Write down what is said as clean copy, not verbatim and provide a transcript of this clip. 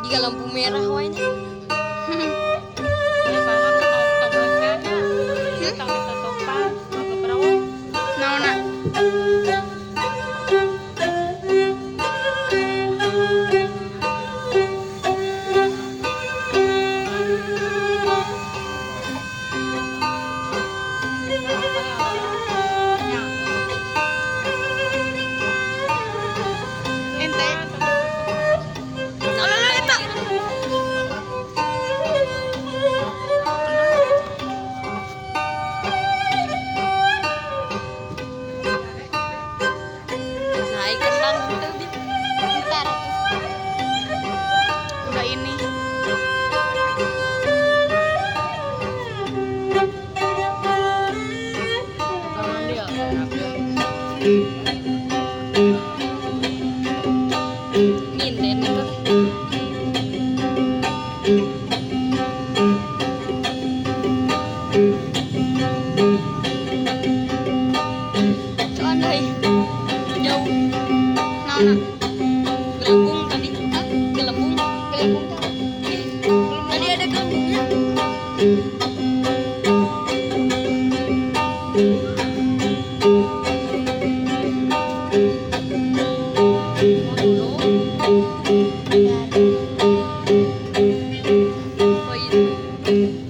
Jika lampu merah wanya. Naona. Ente. Alah, eta. Naik kendang gitu Bib. Bentar tuh. Udah ini. Tangan dia. Nginden itu teh. Soan deui. Jauh. Naona. Gelembung tadi. Hah? Gelembung. Gelembung tadi. Tadi ada gelembungnya. Oh, iya.